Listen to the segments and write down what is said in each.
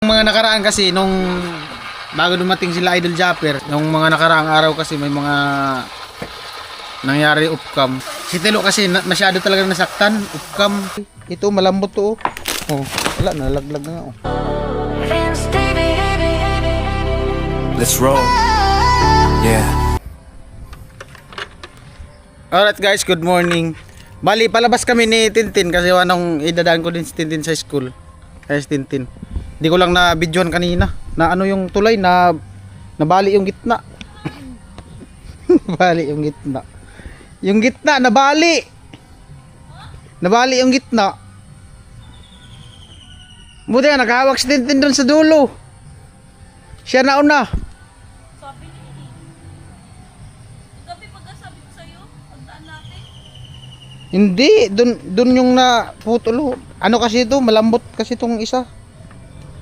mga nakaraan kasi nung bago dumating sila Idol Japper, nung mga nakaraang araw kasi may mga nangyari upcam. Si Tilo kasi masyado talaga nasaktan, upcam. Ito malambot to. Oh, wala nalaglag na nga oh. Let's roll. Yeah. Alright guys, good morning. Bali, palabas kami ni Tintin kasi anong idadaan ko din si Tintin sa school. Kaya si Tintin. Hindi ko lang na videohan kanina. Na ano yung tulay na nabali yung gitna. Nabali yung gitna. Yung gitna nabali. Nabali yung gitna. Buti nga nakahawak si Tintin doon sa dulo. Siya na una. Sabi niya eh. Gabi pagkasabi ko sa'yo, pagdaan natin. Hindi, doon yung naputol. Ano kasi ito, malambot kasi itong isa.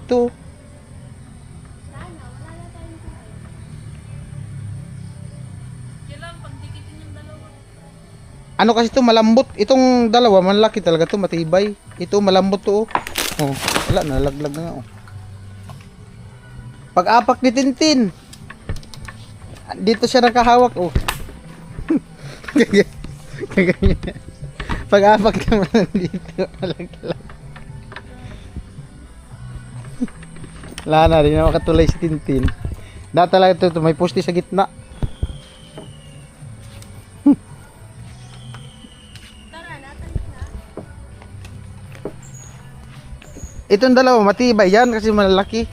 Ito. Kailangan pagdikitin yung dalawa. Ano kasi ito, malambot. Itong dalawa, malaki talaga ito, matibay. Ito, malambot to. Oh, wala, nalaglag na nga. Oh. Pag-apak ni Tintin. Dito siya nakahawak. Oh. Pag-apak naman dito, malaglag. Wala na, di na makatulay si Tintin. Dahil talaga ito, may poste sa gitna. Itong dalawa matibay yan kasi malaki.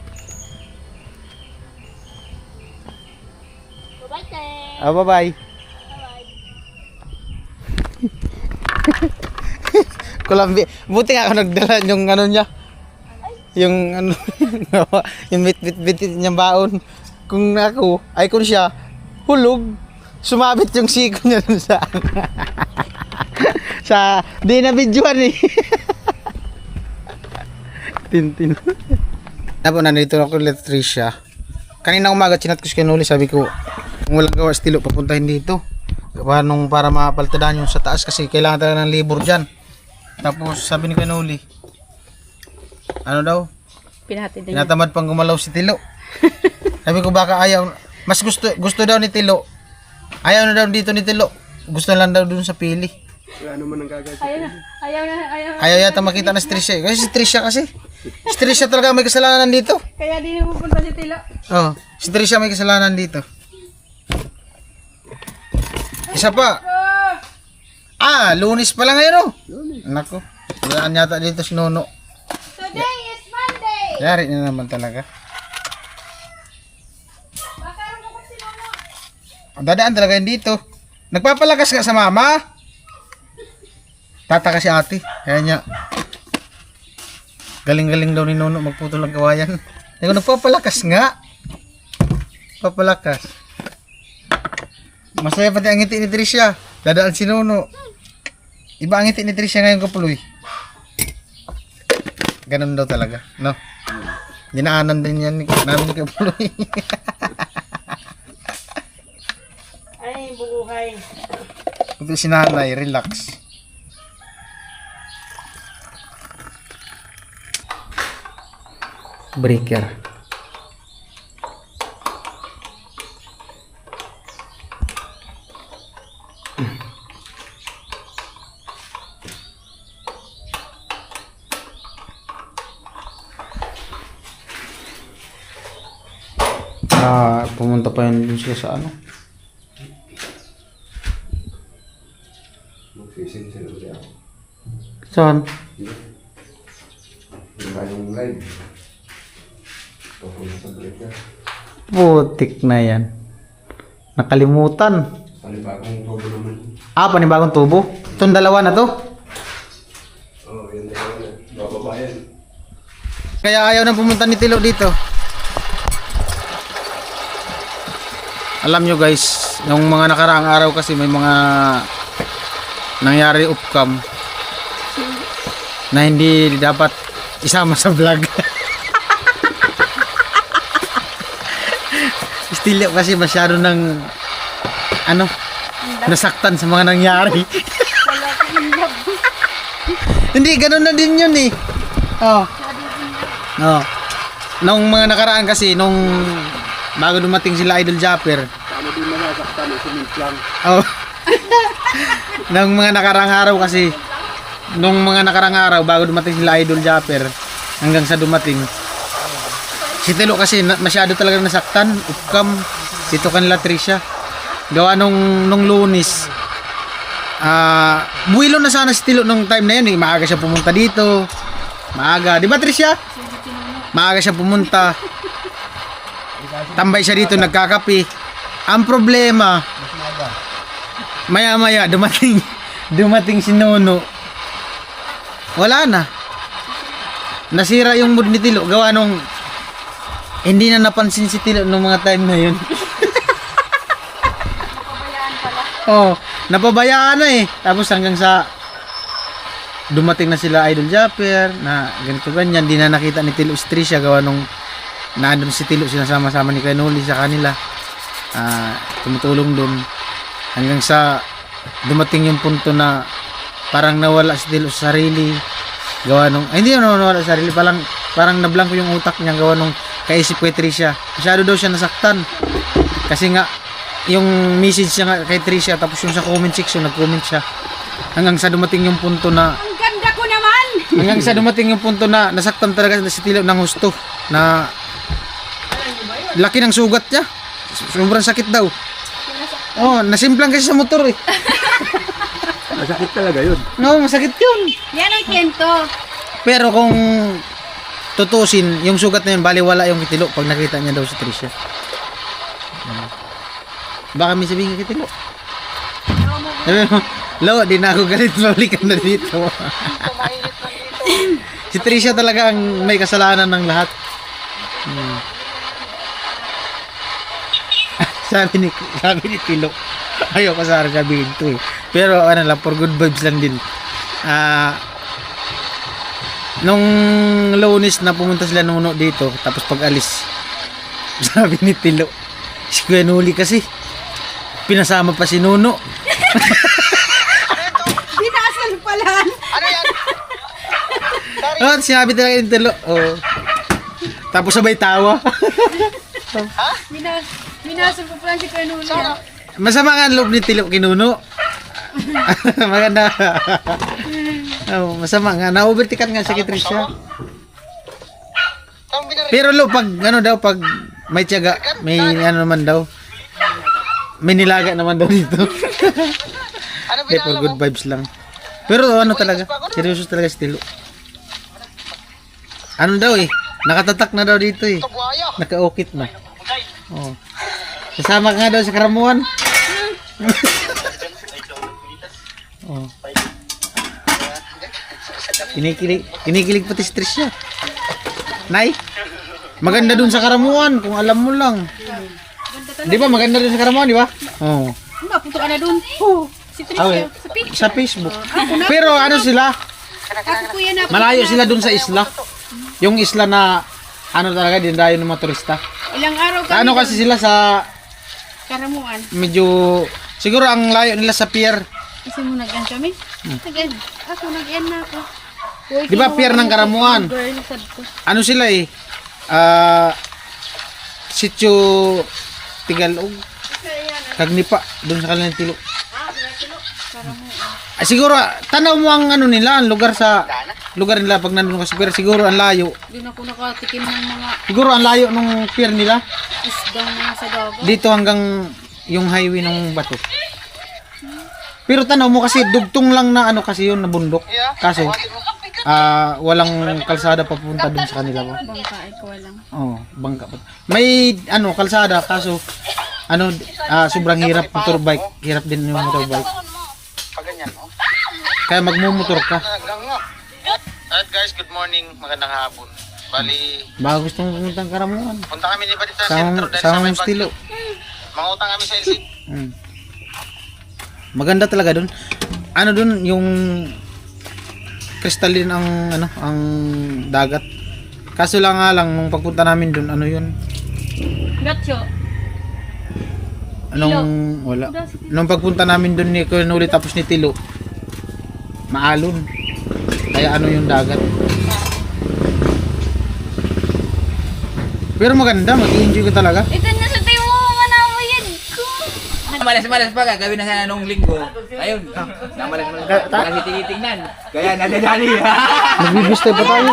Bye-bye, Ted. Ah, bye-bye. Kulambi. Buti nga ako nagdala yung ano niya. Yung ano, yung bit niyang baon. Kung ako, ay kung siya, hulog. Sumabit yung siko niya dun sa sa di na videoan eh. Tintin. Napo, nandito ako ulit Trisha. Kanina umaga chinat ko si Kenuli, sabi ko kung walang gawa estilo papuntahin dito. Paano para mapaltadaan yung sa taas kasi kailangan talaga ng libur dyan. Tapos sabi ni Kenuli, ano daw? Pinatid na Tinatamad pang gumalaw si Tilo. Sabi ko baka ayaw, mas gusto daw ni Tilo. Ayaw na daw dito ni Tilo. Gusto lang daw dun sa pili. Ayaw yata makita na si Trisha. Kasi si Trisha kasi. Si Trisha talaga may kasalanan dito. Kaya di na pupunta si Tilo. Oh, si Trisha may kasalanan dito. Isa pa. Ah, Lunes pa lang ngayon oh. Nako. Walaan yata dito si Nono. Today is Monday. Yari na naman talaga. Makaroon mo si Nono. Dadaan talaga yun dito. Nagpapalakas ka sa mama. Tata kasi ate. Kaya niya. Galing-galing daw ni Nono magputol ng kawayan. Nagpapalakas nga. Papalakas. Masaya pati ang ngiti ni Trisha. Dadaan si Nono. Iba ang ngiti ni Trisha ngayon kapuloy. Ganun daw talaga. No? Dinaanan din yan namin ni kapuloy. Ay, bubuhay. Ito si nanay. Relax. Breaker. Pumunta pa yun dun siya sa ano. Saan? Putik na yan. Nakalimutan. Panibagong tubo naman. Ah, panibagong tubo? Itong dalawa na to? Oo, yan na yan. Bababa yan. Kaya ayaw na pumunta ni Tilo dito. Alam nyo guys, nung mga nakaraang araw kasi may mga nangyari upcam na hindi dapat isama sa vlog. Tilo kasi masyado ng ano, nasaktan sa mga nangyari. Hindi, ganun na din yun eh. Oh. Oh. nung mga nakaraan kasi, nung bago dumating sila Idol Japper, Ano din na nasaktan, cement lang. oh, nung mga nakarang araw kasi, nung mga nakarang araw, bago dumating sila Idol Japper, hanggang sa dumating, si Tilo kasi masyado talaga nasaktan, ukam, dito kanila Trisha. Gawa nung Lunes, buwilo na sana si Tilo nung time na yun, eh. Maaga siya pumunta dito. Maaga, di ba Trisha? Maaga siya pumunta. Tambay siya dito, nagkakape. Ang problema, maya-maya dumating si Nono. Wala na. Nasira yung mood ni Tilo. Gawa nung hindi na napansin si Tilo nung mga time na yun. Oh, napabayaan na eh. Tapos hanggang sa dumating na sila Idol Japper na ganito ganyan, di na nakita ni Tilo si Trisha gawa nung nandun si Tilo sinasama-sama ni Kanuli sa kanila. Tumutulong dun hanggang sa dumating yung punto na parang nawala si Tilo sa sarili gawa nung hindi nawala sa sarili, parang nablangko yung utak niya gawa nung kaisip kay Trisha. Masyado daw siya nasaktan kasi nga yung message niya nga kay Trisha, tapos yung sa comment section nag-comment siya hanggang sa dumating yung punto na Ang ganda ko naman! hanggang sa dumating yung punto na nasaktan talaga si Tilo ng husto na laki ng sugat niya, sobrang sakit daw. Oh, nasimplang kasi sa motor eh. Masakit talaga yun. No, masakit yun. Yan ang kwento. Pero kung tutusin, yung sugat na yun, baliwala yung kitilo pag nakita niya daw si Trisha. Baka may sabihin kay Tilo. Sabi mo, Lo, di na ako galit, balikan na dito. Si Trisha talaga ang may kasalanan ng lahat. Sabi ni Tilo, ayoko sana sabihin to eh. Pero ano lang, for good vibes lang din. Nung Lunes na pumunta sila Nuno dito, tapos pag alis, sabi ni Tilo, si Kuya Nuli kasi, pinasama pa si Nuno. Binasal pala. Oh, sinabi talaga ni Tilo. Oh. Tapos sabay tawa. Binasal pa pala si Kanuli. Masama nga ang loob ni Tilo kay Nuno. Maganda. Oh, masama nga. Na-overtikan nga siya kay Trisha. Pero lo, pag ano daw, pag may tiyaga, may ano naman daw, may nilaga naman daw dito. Kaya for good vibes lang. Pero ano talaga, seryoso talaga si Tilo. Ano daw eh, nakatatak na daw dito eh. Naka-okit na. Oh. Kasama ka nga daw sa karamuan. Oh. Kinikilig pati si Trisha. Nay, maganda dun sa karamuan kung alam mo lang. Di ba maganda dun sa karamuan, di ba? Oo. Mapunta ka na dun. Oh, si Trisha. Okay. Sa picture. Sa Facebook. Pero ano sila? Ako kuya na. Malayo sila dun sa isla. Yung isla na ano talaga dindayo ng mga turista. Ilang araw kami. Ano kasi sila sa Karamuan. medyo siguro ang layo nila sa pier. Kasi mo nag-end kami. Nag-end. Ako nag-end na ako. Uy, Di ba kinuha pier ng ko Karamuan? yung girl, sabi ko. Ano sila eh? Sitio Tigalog. Kagnipa doon sa kanilang Tilo. Siguro tanaw mo ang ano nila, ang lugar nila pag nandun ka sa pier, siguro ang layo. Doon ako nakatikim ng mga Siguro ang layo ng pier nila isdang mga sa dagat. dito hanggang yung highway ng Bato. Pero tanaw mo kasi dugtong lang na ano kasi yun na bundok. Kaso walang kalsada papunta dun sa kanila ba? Bangka ay kawalang. Oh, bangka pa. May ano kalsada kaso ano sobrang hirap motorbike, hirap din yung motorbike. Kaya magmumotor ka. Alright guys, good morning, magandang hapon. Bali, Baka gusto mong pumunta ng Karamuan. punta kami ni Badita sa sentro dahil sa Sama may mong estilo. mga utang kami sa LC. Maganda talaga dun. Ano dun yung crystalline ang ano ang dagat. Kaso lang nga lang nung pagpunta namin dun ano yun? Gatyo. Anong wala. Nung pagpunta namin dun ni Kunuli tapos ni Tilo, maalon. Kaya ano yung dagat. Pero maganda, mag-enjoy ka talaga. Ito na sa tayo mo manawayan ko. Malas-malas pa ka, gawin na sana nung linggo. Ayun, namalas-malas pa. Kasi tinitingnan. Kaya nadadali. Magbibistay pa tayo.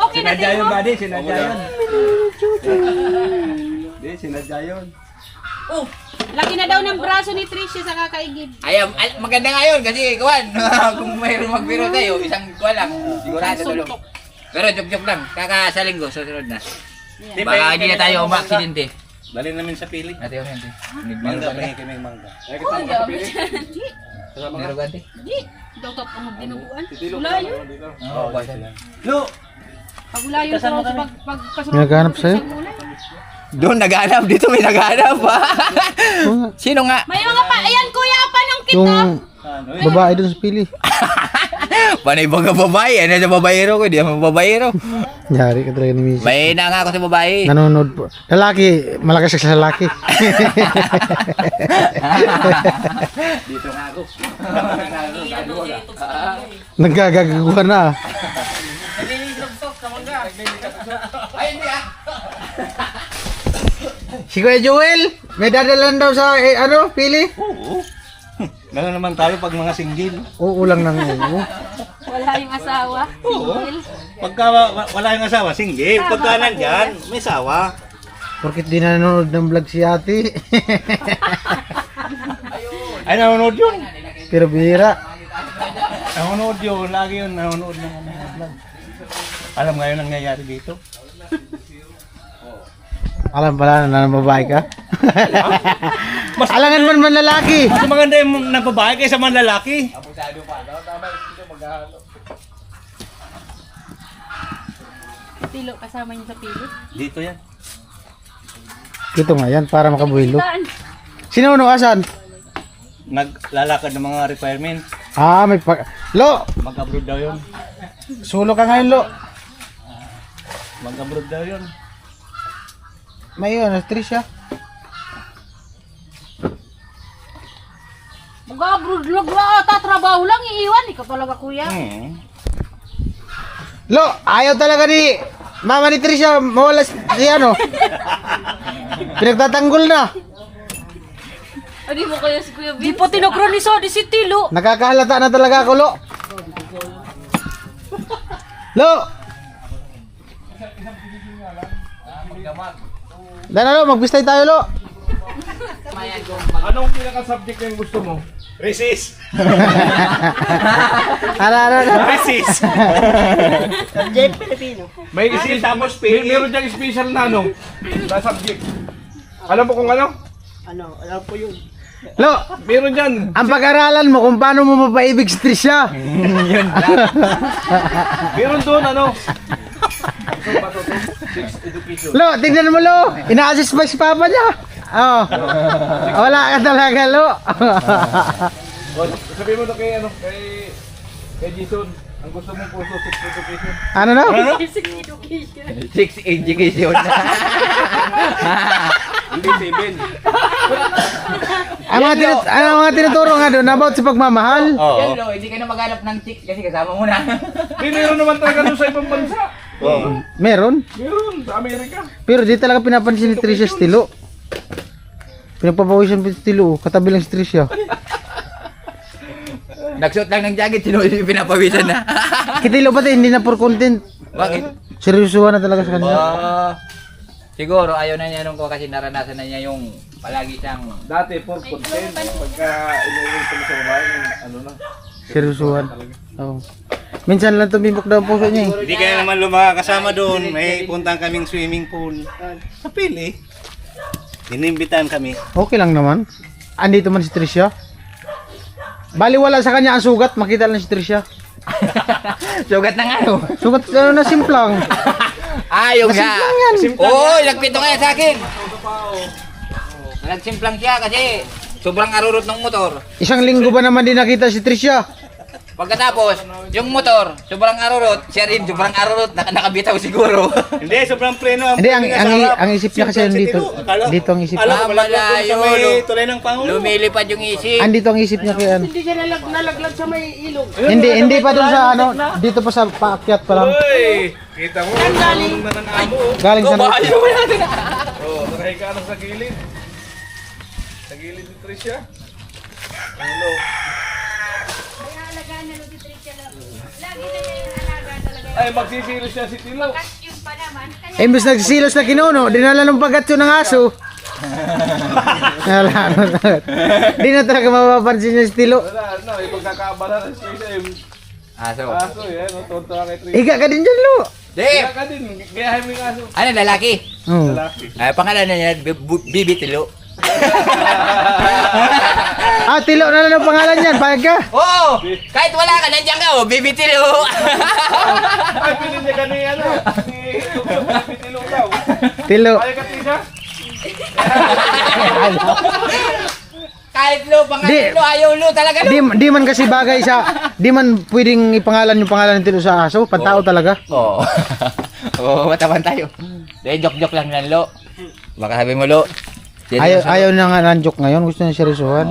Okay na Sinadya yun, buddy. Sinadya yun. Hindi, sinadya yun. Oh, laki na daw ng braso ni Tricia sa kakaigib. Ay, maganda nga yun kasi kawan. Kung mayroong magbiro tayo, isang kuha lang. Sigurado tulong. Pero joke-joke lang. Kaka sa linggo, susunod na. Baka hindi na tayo ma-aksidente. Dali namin sa pili. Ate, yun, ate. Mangga, may kami mangga. Meron ka, ate? Di, daw ka pang dinuguan. Wala yun. Oo, basta. Lo! Pag wala yun sa pagkasunod. Naghahanap sa'yo? Doon naghanap, dito may naghanap. Sino nga? May mga pa, ayan kuya, panong kita. Yung babae dun sa pili. Panay baga babae, ano sa babaero ko, di naman babaero. Yari ka talaga ni Misa. May na nga ako sa babae. Nanonood po. Lalaki, malakas siya sa lalaki. Dito nga ako. Nagkagagawa na. Ay, hindi ah. Si Kuya Joel, may dadalan daw sa pili? Oo. Gano'n naman tayo pag mga single. Oo lang nang oo. Wala yung asawa. Single. Pagka wala yung asawa, single. Pagka nandyan, may asawa. Porkit di nanonood ng vlog si ate. Ay, nanonood yun. Pero bihira. Nanonood yun. Lagi yun, nanonood ng vlog. Alam nga yun ang nangyayari dito. Alam pala na babae ka. Alangan man lalaki. Mas maganda yung nababae kaysa man lalaki. Tilo kasama niyo sa pili. Dito yan. Ito nga yan, para makabuhilo. Saan? Sino asan? Naglalakad ng mga requirements. Ah, may pag... Lo! Mag-abroad daw yun. Sulo ka ngayon, Lo. Mag-abroad daw yun. May Tricia. Mag-abroad lang tatrabaho lang, iiwan. Ikaw talaga kuya. Lo, ayaw talaga ni mama ni Tricia mawala si Pinagtatanggol na. Hindi mo kaya si Kuya Bin? Di po tinogroniso, di si Tilo. Nakakahalata na talaga ako, Lo. Lo! Dana, Lo, magbistay tayo, Lo. Anong pinaka-subject yung gusto mo? Resist. Ano. Resist. Subject Pilipino. May isi tapos meron diyang special na na subject. Alam mo kung ano? Ano, alam po yun. Lo, Meron dyan. ang pag-aralan mo kung paano mo mapaibig si Tricia. Meron doon ano? Sex education. Lo, tignan mo, Lo. Ina-assist pa si Papa niya. Oh. Wala ka talaga, Lo. Sabihin mo na kay kay Jason. Ang gusto mong puso sex education. Ano na? Sex education. Hindi 7. Ang mga tinuturo nga doon about sa pagmamahal. Yan lo, hindi ka na maghanap ng chick kasi kasama mo na. Hindi, meron naman talaga doon sa ibang bansa. Meron. Meron, sa Amerika. Pero di talaga pinapansin ni Tricia Stilo. Pinagpapawisan si Stilo. Katabi lang si Tricia. Nagsuot lang ng jacket, sino yung pinapawisan na. Kitilo ba hindi na for content? Bakit? Seryosuhan na talaga sa kanya. Siguro ayaw na niya nung ko kasi naranasan na niya yung palagi siyang Dati, for content. Pagka iniuwi ko sa babae, ano na. Seryosuhan. Oo. Minsan lang tumibok daw ang puso niya eh. Hindi kaya naman lumakasama doon. May puntang kaming swimming pool. Sa pili. Inimbitan kami. Okay lang naman. Andito man si Tricia. Bali wala sa kanya ang sugat, makita lang si Tricia. sugat ng ano. Sugat na simplang. Yung nga. Nasimplang yan. Oo, nagpito nga yan sa akin. Nagsimplang siya kasi sobrang arurot ng motor. Isang linggo ba naman din nakita si Tricia? Pagkatapos, yung motor, sobrang arurot, siya rin sobrang arurot, nakabitaw siguro. Hindi, sobrang preno. Hindi, ang isip niya kasi dito. Dito ang isip niya. Alam, malayo. Sa may tulay ng Pangulo. Lumilipad yung isip. Andito ang isip niya kaya. Hindi siya nalaglag sa may ilog. Hindi pa doon sa ano, dito pa sa paakyat pa lang. Uy! Kita mo, galing na ng amo. Galing sa Oo, nakahay ka sa gilid. Sa gilid ni Tricia. Ano? Ay, magsisilos siya si Tilo. Imbes nagsisilos na kinuno, dinala ng pagatso ng aso. Di na talaga mapapansin niya si Tilo. Wala, ano, ipagkakabala ng CCM. Aso. Aso, yan, tonto ka kay Tricia. Higa ka din dyan, Lo. Di! Kaya ka din, gayahin mo yung aso. Ano, lalaki? Oh. Lalaki. Ay, pangalan na niya, Bibi Tilo. Tilo na lang ang pangalan niyan, payag ka. Oo! Kahit wala ka, nandiyan ka, oh, Bibi Tilo. Ay, pili niya ka ni, ano, ni Bibi Tilo daw. Tilo. Kaya ka, Tricia? Kahit Lo, pangalan Lo, ayaw Lo talaga Lo. Di man kasi bagay sa, di man pwedeng ipangalan yung pangalan ng Tilo sa aso, pantao talaga. Oo. Oo, mataban tayo. Dahil joke-joke lang yan, Lo. Baka sabi mo, Lo. Ayaw na nga ng joke ngayon, gusto niya seryosohan.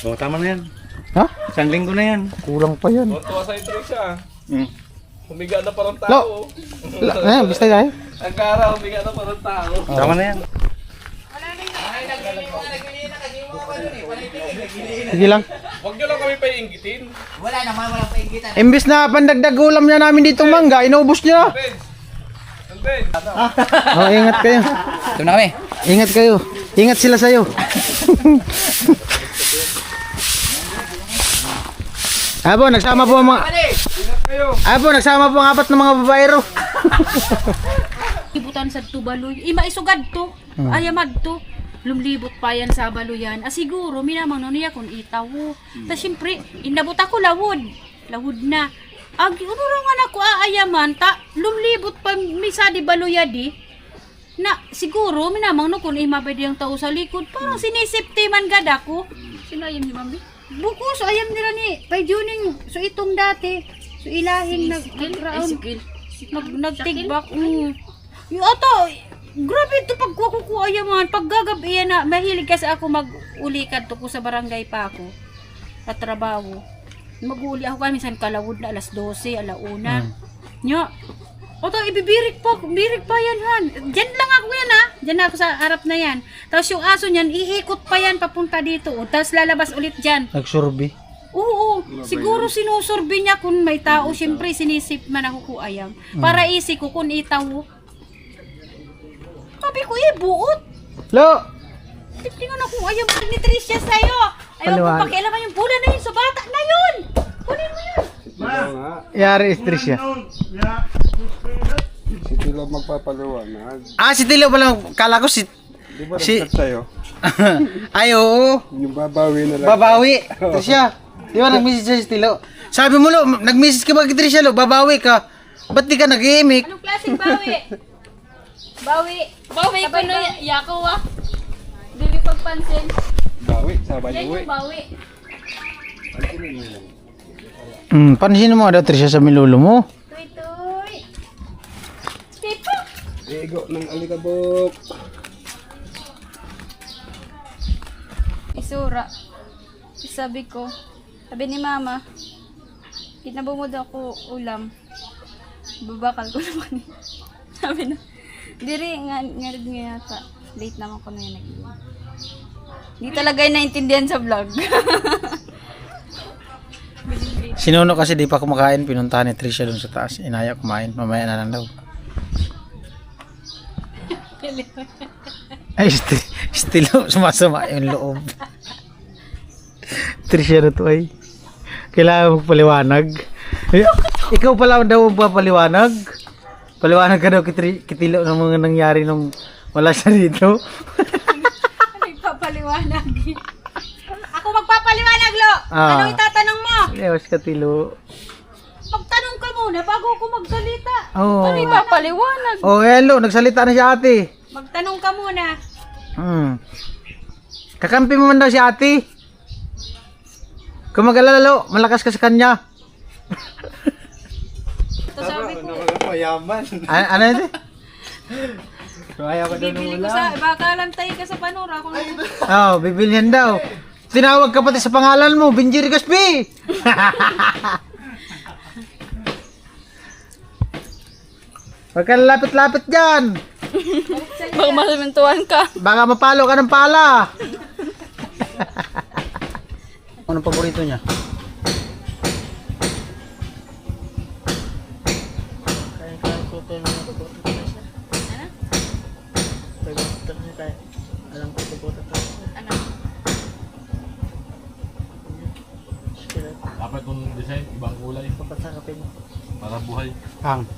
Oo, tama na yan. Ha? Isang linggo na yan. Kulang pa yan. Tuwa sa Tricia. Humiga na parang Lo. tao. Basta tayo. Ang kara, humiga na parang tao. Tama na yan. Sige lang. Huwag niyo lang kami painggitin. Wala naman, walang paigitan. Imbis na pandagdag ulam niya namin ditong mangga, inaubos niya. Ingat kayo. Ito na kami. Ingat kayo. Ingat sila sa'yo. Nagsama po ang mga... nagsama po ang apat na mga babaero. Ibutan sa tubaloy. Ima isugad to. Ayamad to. Lumlibot pa yan sa baluyan. Siguro, minamang niya kung itawo. Tapos siyempre, inabot ako lawod. Lawod na. Unurangan ako aayaman. Lumlibot pa misa di baluya di. Na, siguro, minamang no kung imabay ang tao sa likod. Parang sinisipti man gad ako. Sinayam ni Mami? Bukos, ayam nila ni. Payduning, so itong dati. So ilahing nagtigbak. Yung ato, grabe ito pagkukuha yaman. Pag gagabi yan na, mahilig kasi ako mag-ulikad to ko sa barangay pa ako. Sa trabaho. Mag-uli ako kami minsan kalawod na alas 12, alauna. Nya, oto ibibirik pa yan han. Diyan lang ako yan ha. Diyan ako sa harap na yan. Tapos yung aso niyan, iikot pa yan papunta dito. Tapos lalabas ulit dyan. Nagsurbi. Oo, siguro sinusurbi niya kung may tao. Siyempre sinisip man ako kuayam. Para isi ko kung itaw. Sabi ko buot. Lo! Tingnan ako ayam ni Tricia sa'yo. Ayaw ko Paliwanag. pakialaman yung pula na yun sa bata na yun. Kunin mo yun. Yari istris siya. Si Tilo magpapaliwanag. Si Tilo pala. Kala ko si... Di ba Si- nag-chat sa'yo? Ay, oo. Yung babawi na lang. Babawi. Trisha. Di ba nag-message siya si Tilo? Sabi mo, Lo, nag-message ka ba kay Trisha, Lo? Babawi ka. Ba't di ka nag-iimik? Anong klaseng bawi? Bawi ko na yakaw ah. Dili pagpansin. Bawi, sa Yan baluwi. yung bawi. Pansin mo daw, Trisha, sa milulo mo. Tuy. Tipo. Igo ng alikabok. Isura. Sabi ni mama, kinabumod ako ulam. Babakal ko naman. Sabi na, diri nga yata. Late naman ko na yun nag-iwan. Hindi talaga yung naintindihan sa vlog. Sinuno kasi di pa kumakain, pinuntahan ni Trisha dun sa taas. Inaya kumain, mamaya na lang daw. Ay, stilo, sumasama yung loob. Trisha na to ay. Kailangan magpaliwanag. Ikaw pala daw magpapaliwanag. Paliwanag ka daw kitilo ng mga nangyari nung wala siya dito. Nagpapaliwanag. Ako magpapaliwanag, Lo. Ano itatanong mo? Ewas ka tilo. Magtanong ka muna bago ako magsalita. Oo. Ano ipapaliwanag? Oh, hello, nagsalita na si ate. Magtanong ka muna. Kakampi mo man daw si ate. Kung mag-alala, Lo, malakas ka sa kanya. Ito sabi ko, Mayaman. Ano yun? bibili ko sa, baka lantay ka sa panura kung Oh, bibilhin daw. Tinawag ka pati sa pangalan mo, Benjiri Gaspi. Huwag ka lapit-lapit dyan. Baka masimentuhan ka. Baka mapalo ka ng pala. Anong paborito niya? Dapat kung design, ibang kulay. Para buhay. Ang.